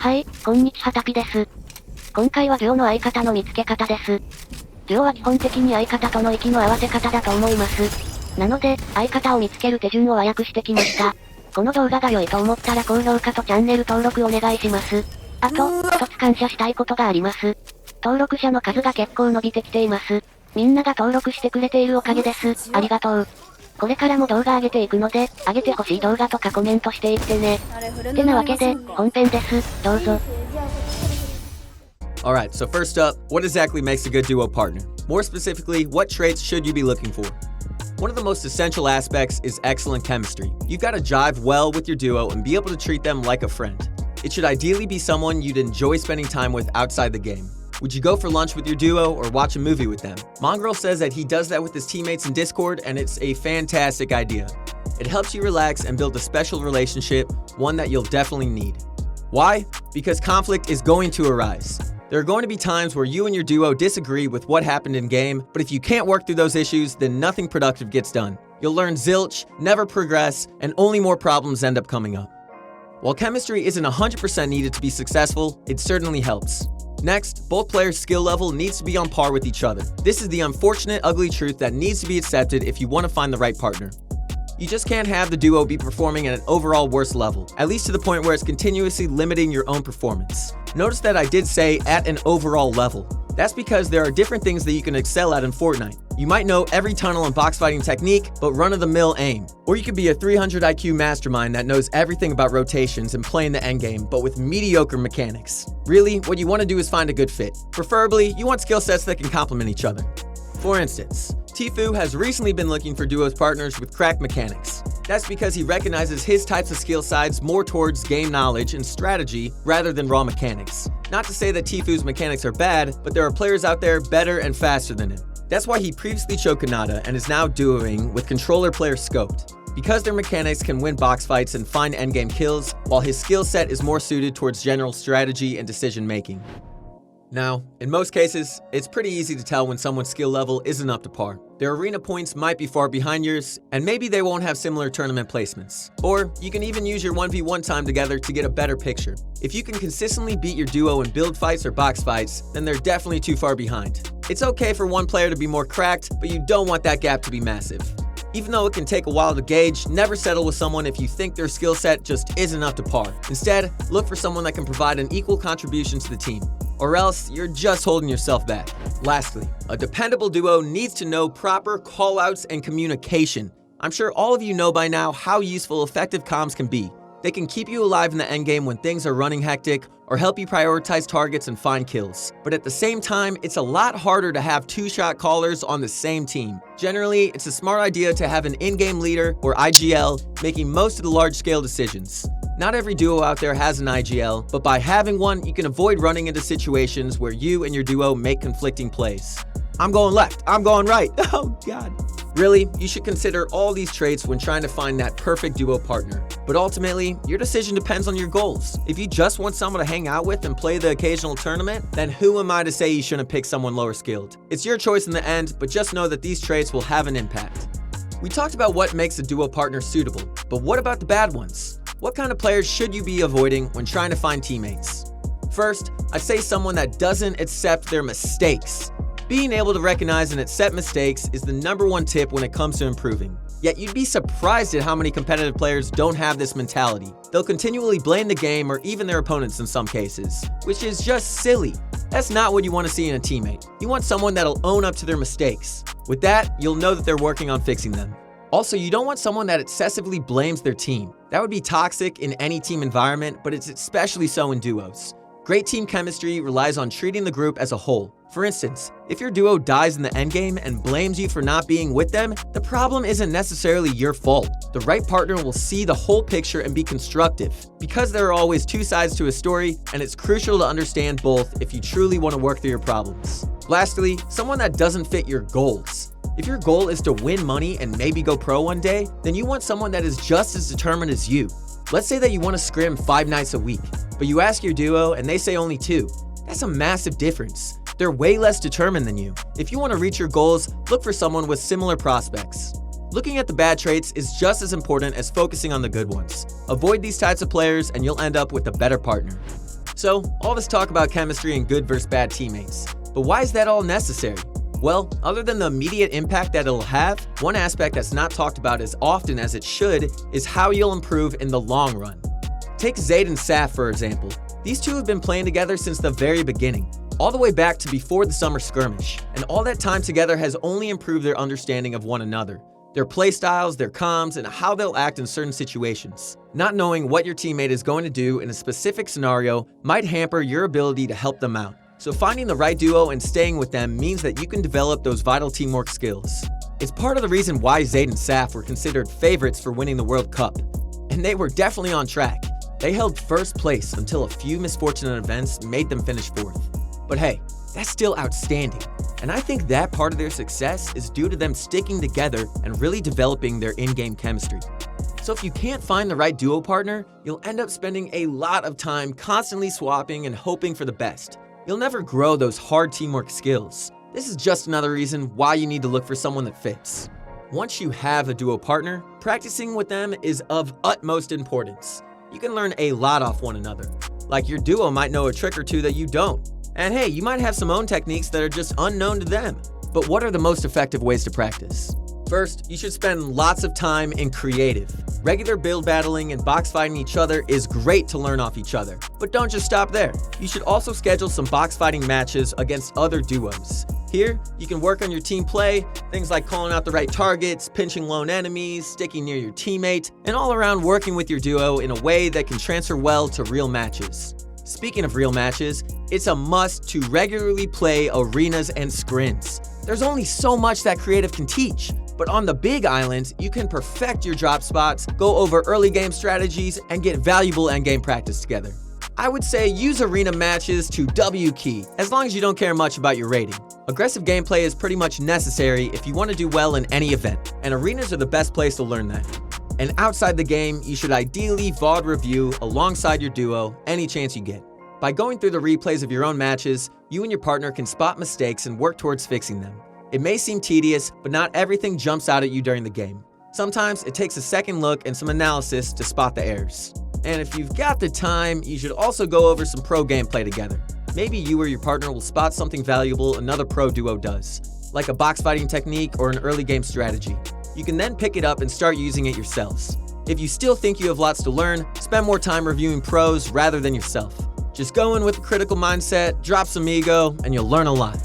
はい、こんにちはタピです。今回はデュオの相方の見つけ方です。デュオは基本的に相方との息の合わせ方だと思います。なので、相方を見つける手順を和訳してきました。この動画が良いと思ったら高評価とチャンネル登録お願いします。あと、一つ感謝したいことがあります。登録者の数が結構伸びてきています。みんなが登録してくれているおかげです。ありがとう。これからも動画上げていくので、上げてほしい動画とかコメントしていってね。てなわけで、本編です。どうぞ。Alright, so first up, what exactly makes a good duo partner? More specifically, what traits should you be looking for? One of the most essential aspects is excellent chemistry. You've got to jive well with your duo and be able to treat them like a friend. It should ideally be someone you'd enjoy spending time with outside the game. Would you go for lunch with your duo or watch a movie with them? Mongrel says that he does that with his teammates in Discord, and it's a fantastic idea. It helps you relax and build a special relationship, one that you'll definitely need. Why? Because conflict is going to arise. There are going to be times where you and your duo disagree with what happened in game, but if you can't work through those issues, then nothing productive gets done. You'll learn zilch, never progress, and only more problems end up coming up. While chemistry isn't 100% needed to be successful, it certainly helps. Next, both players' skill level needs to be on par with each other. This is the unfortunate, ugly truth that needs to be accepted if you want to find the right partner. You just can't have the duo be performing at an overall worse level, at least to the point where it's continuously limiting your own performance. Notice that I did say at an overall level. That's because there are different things that you can excel at in Fortnite. You might know every tunnel and box fighting technique, but run-of-the-mill aim. Or you could be a 300 IQ mastermind that knows everything about rotations and playing the endgame, but with mediocre mechanics. Really, what you want to do is find a good fit. Preferably, you want skill sets that can complement each other. For instance, Tfue has recently been looking for duos partners with cracked mechanics. That's because he recognizes his types of skill sides more towards game knowledge and strategy rather than raw mechanics. Not to say that Tfue's mechanics are bad, but there are players out there better and faster than him. That's why he previously chose Kanata and is now duoing with controller player Scoped. Because their mechanics can win box fights and find endgame kills, while his skill set is more suited towards general strategy and decision making. Now, in most cases, it's pretty easy to tell when someone's skill level isn't up to par. Their arena points might be far behind yours, and maybe they won't have similar tournament placements. Or you can even use your 1v1 time together to get a better picture. If you can consistently beat your duo in build fights or box fights, then they're definitely too far behind. It's okay for one player to be more cracked, but you don't want that gap to be massive. Even though it can take a while to gauge, never settle with someone if you think their skill set just isn't up to par. Instead, look for someone that can provide an equal contribution to the team. Or else, you're just holding yourself back. Lastly, a dependable duo needs to know proper callouts and communication. I'm sure all of you know by now how useful effective comms can be. They can keep you alive in the endgame when things are running hectic, or help you prioritize targets and find kills. But at the same time, it's a lot harder to have two-shot callers on the same team. Generally, it's a smart idea to have an in-game leader, or IGL, making most of the large-scale decisions. Not every duo out there has an IGL, but by having one, you can avoid running into situations where you and your duo make conflicting plays. I'm going left, I'm going right, oh god. Really, you should consider all these traits when trying to find that perfect duo partner. But ultimately, your decision depends on your goals. If you just want someone to hang out with and play the occasional tournament, then who am I to say you shouldn't pick someone lower skilled? It's your choice in the end, but just know that these traits will have an impact. We talked about what makes a duo partner suitable, but what about the bad ones? What kind of players should you be avoiding when trying to find teammates? First, I'd say someone that doesn't accept their mistakes. Being able to recognize and accept mistakes is the #1 tip when it comes to improving. Yet you'd be surprised at how many competitive players don't have this mentality. They'll continually blame the game or even their opponents in some cases, which is just silly. That's not what you want to see in a teammate. You want someone that'll own up to their mistakes. With that, you'll know that they're working on fixing them. Also, you don't want someone that excessively blames their team. That would be toxic in any team environment, but it's especially so in duos. Great team chemistry relies on treating the group as a whole. For instance, if your duo dies in the endgame and blames you for not being with them, the problem isn't necessarily your fault. The right partner will see the whole picture and be constructive. Because there are always two sides to a story, and it's crucial to understand both if you truly want to work through your problems. Lastly, someone that doesn't fit your goals. If your goal is to win money and maybe go pro one day, then you want someone that is just as determined as you. Let's say that you want to scrim 5 nights a week, but you ask your duo and they say only 2. That's a massive difference. They're way less determined than you. If you want to reach your goals, look for someone with similar prospects. Looking at the bad traits is just as important as focusing on the good ones. Avoid these types of players and you'll end up with a better partner. So, all this talk about chemistry and good versus bad teammates. But why is that all necessary? Well, other than the immediate impact that it'll have, one aspect that's not talked about as often as it should is how you'll improve in the long run. Take Zayd and Saf for example. These two have been playing together since the very beginning, all the way back to before the summer skirmish, and all that time together has only improved their understanding of one another, their playstyles, their comms, and how they'll act in certain situations. Not knowing what your teammate is going to do in a specific scenario might hamper your ability to help them out. So finding the right duo and staying with them means that you can develop those vital teamwork skills. It's part of the reason why Zayd and Saf were considered favorites for winning the World Cup. And they were definitely on track. They held first place until a few misfortunate events made them finish fourth. But hey, that's still outstanding. And I think that part of their success is due to them sticking together and really developing their in-game chemistry. So if you can't find the right duo partner, you'll end up spending a lot of time constantly swapping and hoping for the best. You'll never grow those hard teamwork skills. This is just another reason why you need to look for someone that fits. Once you have a duo partner, practicing with them is of utmost importance. You can learn a lot off one another. Like your duo might know a trick or two that you don't. And hey, you might have some own techniques that are just unknown to them. But what are the most effective ways to practice? First, you should spend lots of time in creative. Regular build battling and box fighting each other is great to learn off each other. But don't just stop there. You should also schedule some box fighting matches against other duos. Here, you can work on your team play, things like calling out the right targets, pinching lone enemies, sticking near your teammate, and all around working with your duo in a way that can transfer well to real matches. Speaking of real matches, it's a must to regularly play arenas and scrins. There's only so much that creative can teach, but on the big island, you can perfect your drop spots, go over early game strategies, and get valuable endgame practice together. I would say use arena matches to W key, as long as you don't care much about your rating. Aggressive gameplay is pretty much necessary if you want to do well in any event, and arenas are the best place to learn that. And outside the game, you should ideally VOD review alongside your duo any chance you get. By going through the replays of your own matches, you and your partner can spot mistakes and work towards fixing them. It may seem tedious, but not everything jumps out at you during the game. Sometimes it takes a second look and some analysis to spot the errors. And if you've got the time, you should also go over some pro gameplay together. Maybe you or your partner will spot something valuable another pro duo does, like a box fighting technique or an early game strategy. You can then pick it up and start using it yourselves. If you still think you have lots to learn, spend more time reviewing pros rather than yourself. Just go in with a critical mindset, drop some ego, and you'll learn a lot.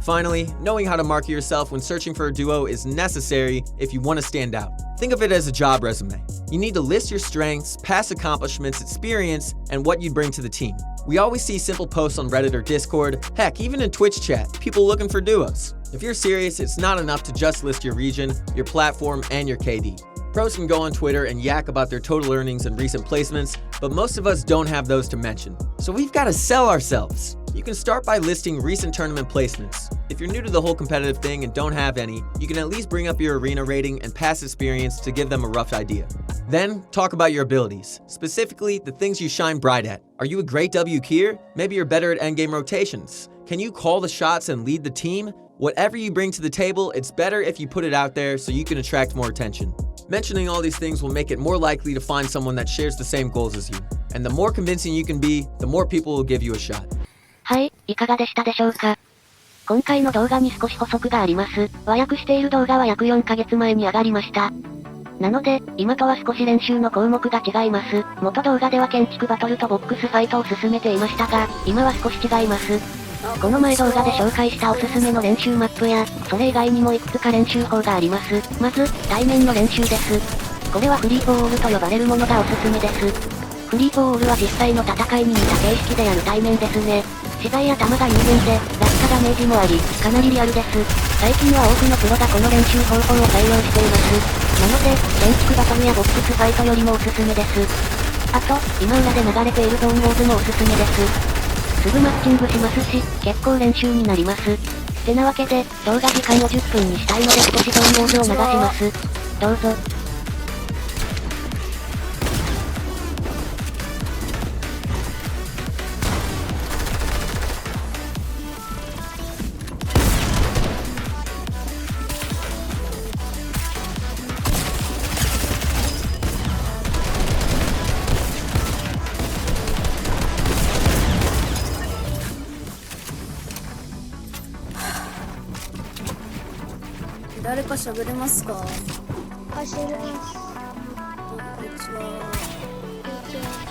Finally, knowing how to market yourself when searching for a duo is necessary if you want to stand out. Think of it as a job resume. You need to list your strengths, past accomplishments, experience, and what you bring to the team. We always see simple posts on Reddit or Discord, heck, even in Twitch chat, people looking for duos. If you're serious, it's not enough to just list your region, your platform, and your KD. Pros can go on Twitter and yak about their total earnings and recent placements, but most of us don't have those to mention. So we've got to sell ourselves. You can start by listing recent tournament placements. If you're new to the whole competitive thing and don't have any, you can at least bring up your arena rating and past experience to give them a rough idea. Then, talk about your abilities, specifically the things you shine bright at. Are you a great W keyer? Maybe you're better at endgame rotations. Can you call the shots and lead the team? Whatever you bring to the table, it's better if you put it out there so you can attract more attention. Mentioning all these things will make it more likely to find someone that shares the same goals as you. And the more convincing you can be, the more people will give you a shot. はい、いかがでしたでしょうか。今回の動画に少し補足があります。和訳している動画は約4ヶ月前に上がりました。なので、今とは少し練習の項目が違います。元動画では建築バトルとボックスファイトを進めていましたが、今は少し違います。この前動画で紹介したおすすめの練習マップや、それ以外にもいくつか練習法があります。まず、対面の練習です。これはフリーフォーオールと呼ばれるものがおすすめです。フリーフォーオールは実際の戦いに似た形式でやる対面ですね。資材や弾が有限で、落下ダメージもあり、かなりリアルです。最近は多くのプロがこの練習方法を採用しています。なので、建築バトルやボックスファイトよりもおすすめです。あと、今裏で流れているゾーンウォーズもおすすめです。すぐマッチングしますし、結構練習になります。てなわけで、動画時間を10分にしたいので少しゾーンウォーズを流します。どうぞ。誰か喋れますか？走ります。こんにちは。こんにちは。